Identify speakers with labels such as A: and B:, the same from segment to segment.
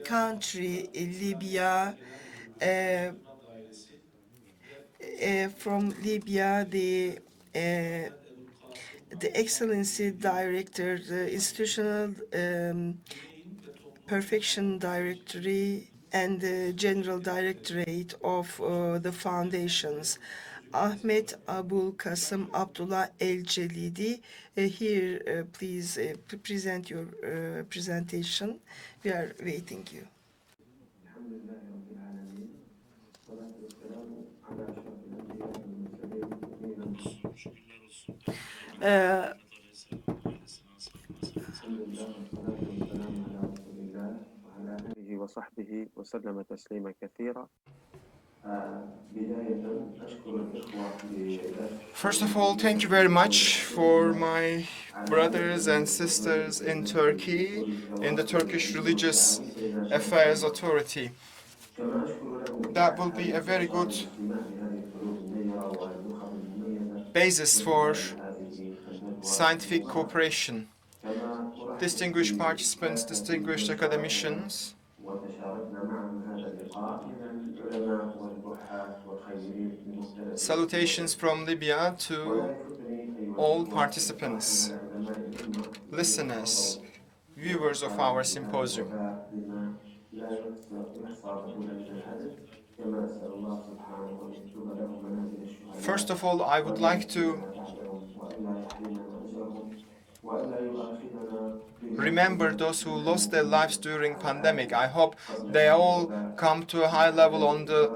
A: country, Libya. From Libya, the Excellency Director, the Institutional Perfection Directory, and the General Directorate of the foundations. Ahmed Kasım Abdullah al-Jalidi. Here, please present your presentation. We are waiting you.
B: وصحبه وسلم تسليما كثيرا.
C: First of all, thank you very much for my brothers and sisters in Turkey, in the Turkish Religious Affairs Authority. That will be a very good basis for scientific cooperation. Distinguished participants, distinguished academicians, salutations from Libya to all participants, listeners, viewers of our symposium. First of all, I would like to remember those who lost their lives during pandemic. I hope they all come to a high level on the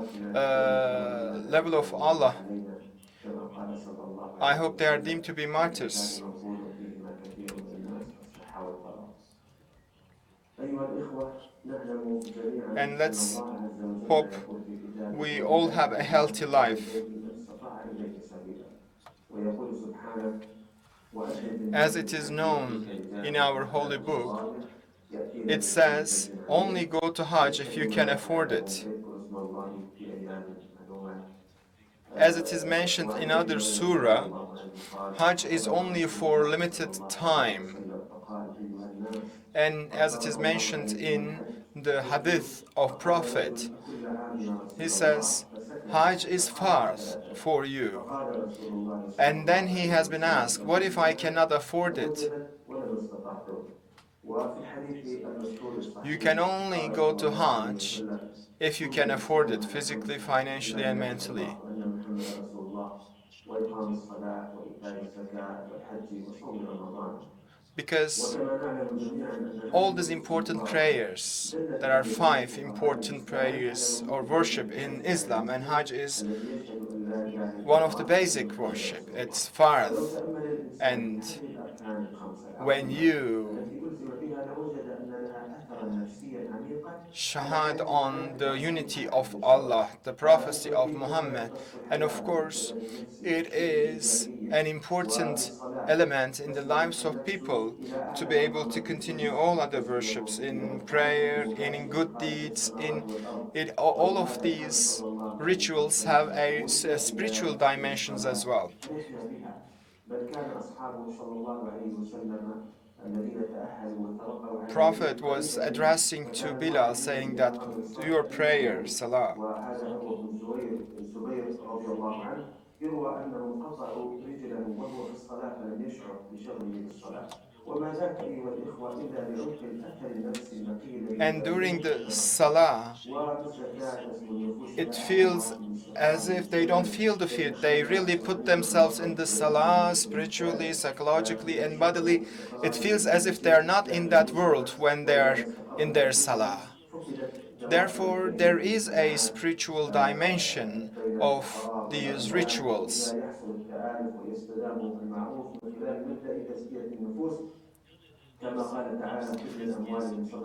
C: level of Allah. I hope they are deemed to be martyrs. And let's hope we all have a healthy life. As it is known in our holy book, it says, only go to Hajj if you can afford it. As it is mentioned in other surah, Hajj is only for limited time. And as it is mentioned in the hadith of Prophet, he says, Hajj is farz for you. And then he has been asked, what if I cannot afford it? You can only go to Hajj if you can afford it physically, financially, and mentally. Because all these important prayers, there are 5 important prayers or worship in Islam, and Hajj is one of the basic worship. It's fard, and when you shahad on the unity of Allah, the prophecy of Muhammad, and of course it is an important element in the lives of people to be able to continue all other worships in prayer, in good deeds, all of these rituals have a spiritual dimensions as well. Prophet was addressing to Bilal, saying that your prayer, salah. And during the salah, it feels as if they don't feel the fear. They really put themselves in the salah spiritually, psychologically, and bodily. It feels as if they are not in that world when they are in their salah. Therefore, there is a spiritual dimension of these rituals.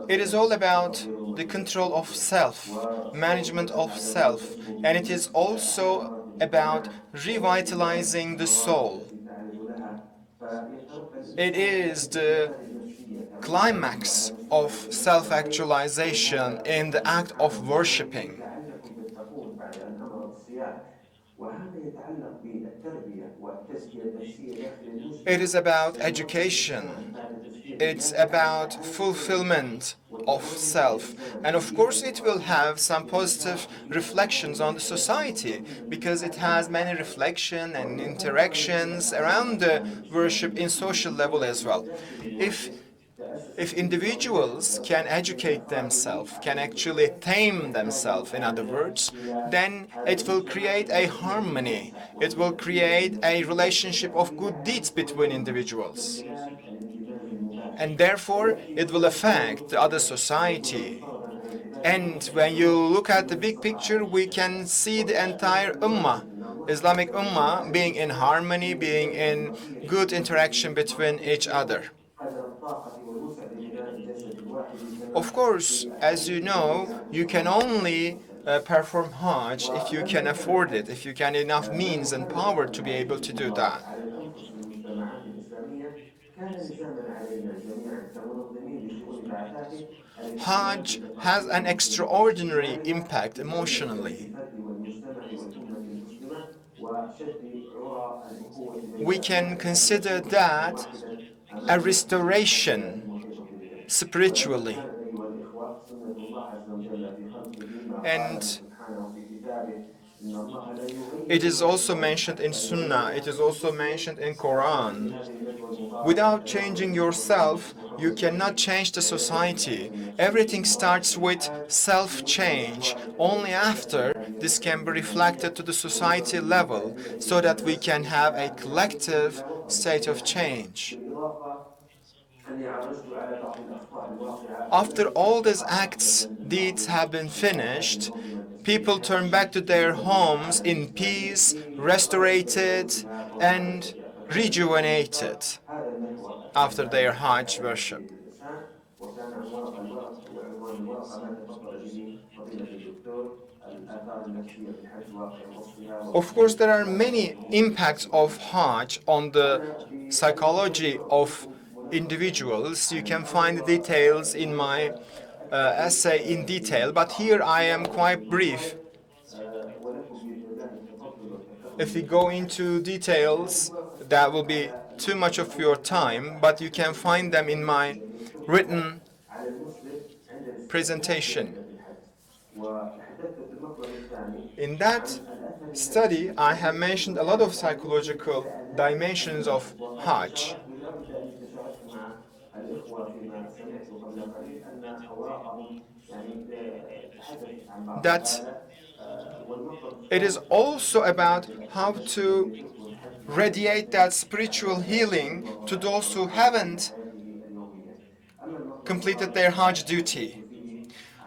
C: It is all about the control of self, management of self, and it is also about revitalizing the soul. It is the climax of self-actualization in the act of worshipping. It is about education. It's about fulfillment of self. And of course it will have some positive reflections on the society, because it has many reflections and interactions around the worship in social level as well. If individuals can educate themselves, can actually tame themselves, in other words, then it will create a harmony. It will create a relationship of good deeds between individuals. And therefore, it will affect the other society. And when you look at the big picture, we can see the entire Ummah, Islamic Ummah, being in harmony, being in good interaction between each other. Of course, as you know, you can only perform Hajj if you can afford it, if you can enough means and power to be able to do that. Hajj has an extraordinary impact emotionally. We can consider that a restoration spiritually. And it is also mentioned in Sunnah, it is also mentioned in Quran. Without changing yourself, you cannot change the society. Everything starts with self-change. Only after this can be reflected to the society level, so that we can have a collective state of change. After all these acts, deeds have been finished, people turn back to their homes in peace, restorated and rejuvenated after their Hajj worship. Of course, there are many impacts of Hajj on the psychology of individuals. You can find the details in my essay in detail, but here I am quite brief. If we go into details, that will be too much of your time, but you can find them in my written presentation. In that study, I have mentioned a lot of psychological dimensions of Hajj. That it is also about how to radiate that spiritual healing to those who haven't completed their Hajj duty.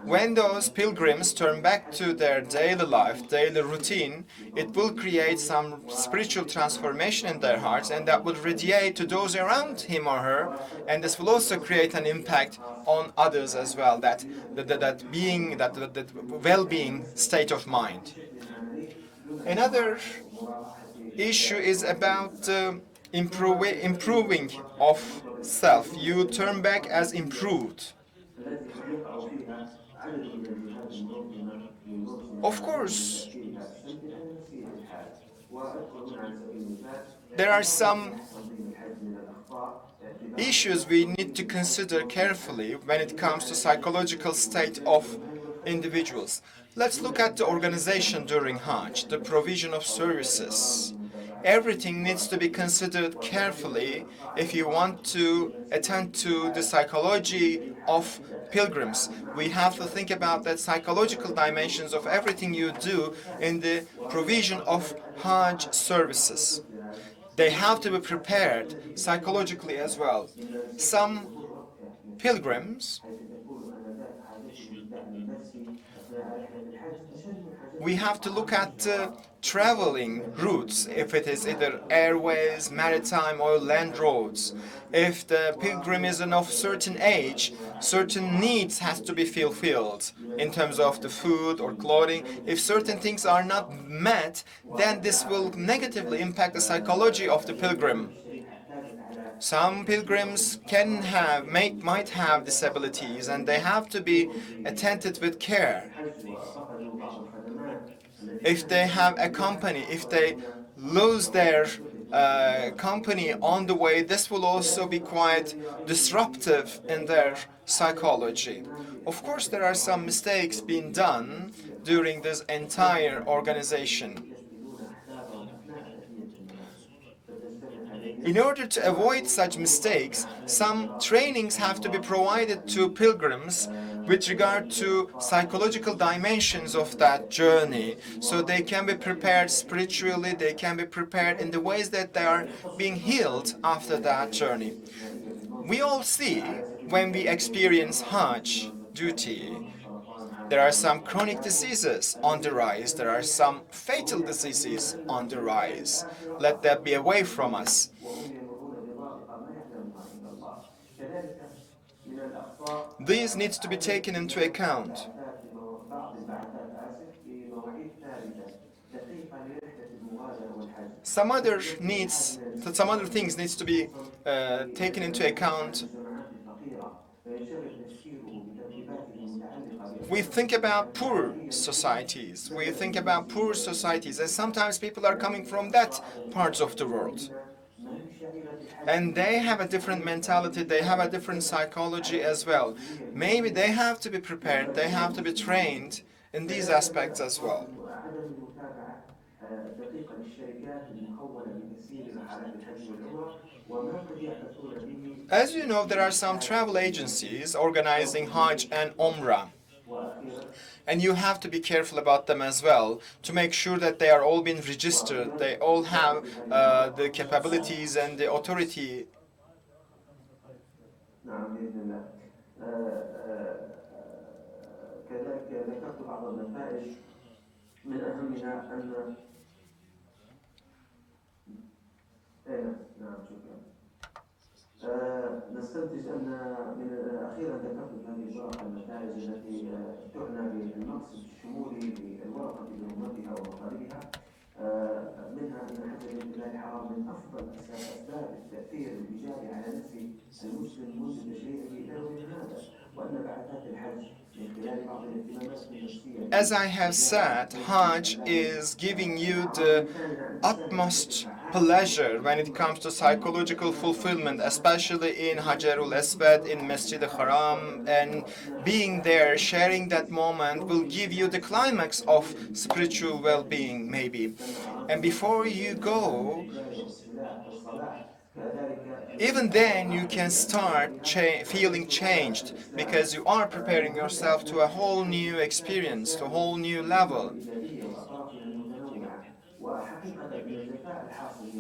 C: When those pilgrims turn back to their daily life, daily routine, it will create some spiritual transformation in their hearts, and that will radiate to those around him or her, and this will also create an impact on others as well, that well-being state of mind. Another issue is about improving of self. You turn back as improved. Of course, there are some issues we need to consider carefully when it comes to psychological state of individuals. Let's look at the organization during Hajj, the provision of services. Everything needs to be considered carefully if you want to attend to the psychology of pilgrims. We have to think about the psychological dimensions of everything you do in the provision of Hajj services. They have to be prepared psychologically as well. Some pilgrims, we have to look at traveling routes, if it is either airways, maritime or land roads. If the pilgrim is of certain age, certain needs has to be fulfilled in terms of the food or clothing. If certain things are not met, then this will negatively impact the psychology of the pilgrim. Some pilgrims might have disabilities, and they have to be attended with care. If they have a company, if they lose their company on the way, this will also be quite disruptive in their psychology. Of course, there are some mistakes being done during this entire organization. In order to avoid such mistakes, some trainings have to be provided to pilgrims with regard to psychological dimensions of that journey, so they can be prepared spiritually, they can be prepared in the ways that they are being healed after that journey. We all see when we experience Hajj duty, there are some chronic diseases on the rise, there are some fatal diseases on the rise. Let that be away from us. These needs to be taken into account. Some other things needs to be taken into account. We think about poor societies. And sometimes people are coming from that parts of the world. And they have a different mentality, they have a different psychology as well. Maybe they have to be prepared, they have to be trained in these aspects as well. As you know, there are some travel agencies organizing Hajj and Umrah. And you have to be careful about them as well to make sure that they are all being registered, they all have the capabilities and the authority.
B: نستنتج أن أخيرا ذكرت في هذه الورقة النتائج التي تعنى بالنقص الشمولي للورقة برمتها ومطالبها منها أن حج بيت الله الحرام من أفضل أسباب التأثير الإيجابي على نفس المسلم منذ تشريعه إلى يومنا هذا وأن بعثات الحج من خلال بعض الاهتمامات النفسية.
C: As I have said, Hajj is giving you the utmost pleasure when it comes to psychological fulfillment, especially in Hajarul Aswad, in Masjid al-Haram, and being there, sharing that moment will give you the climax of spiritual well-being, maybe. And before you go, even then you can start feeling changed, because you are preparing yourself to a whole new experience, to a whole new level.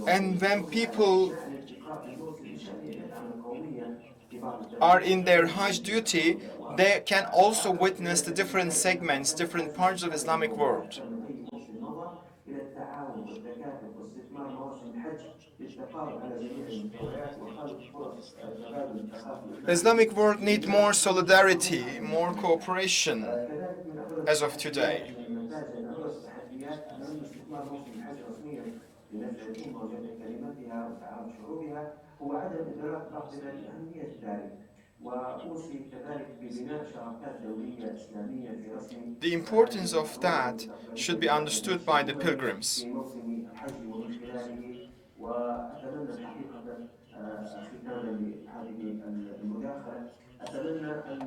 C: And when people are in their Hajj duty, they can also witness the different segments, different parts of Islamic world. The Islamic world needs more solidarity, more cooperation as of today.
B: لنفع الأمة وجمع كلماتها وتعاون شعوبها هو عدم إدراك بعضنا لأهمية ذلك وأوصي كذلك ببناء شراكات دولية إسلامية في رسم.
C: The importance of that should be understood by the pilgrims.
B: في موسم الحج ومن خلاله وأتمنى الحقيقة ختاما لهذه المداخلة أتمنى أن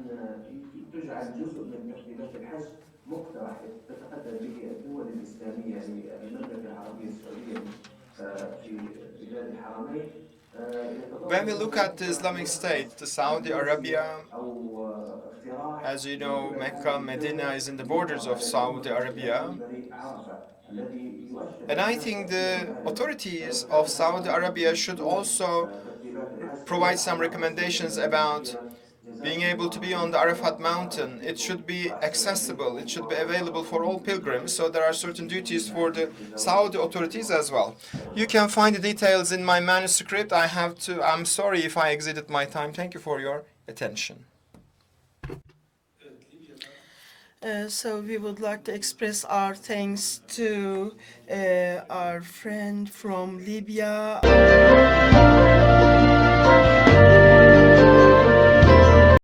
B: تجعل جزء من ترتيبات الحج مقترح تتقدم به الدول الإسلامية للمملكة العربية السعودية في بلاد الحرمين.
C: When we look at the Islamic State, the Saudi Arabia, as you know, Mecca, Medina is in the borders of Saudi Arabia. And I think the authorities of Saudi Arabia should also provide some recommendations about being able to be on the Arafat mountain. It should be accessible, it should be available for all pilgrims, so there are certain duties for the Saudi authorities as well. You can find the details in my manuscript. I'm sorry if I exceeded my time. Thank you for your attention.
A: So we would like to express our thanks to our friend from Libya.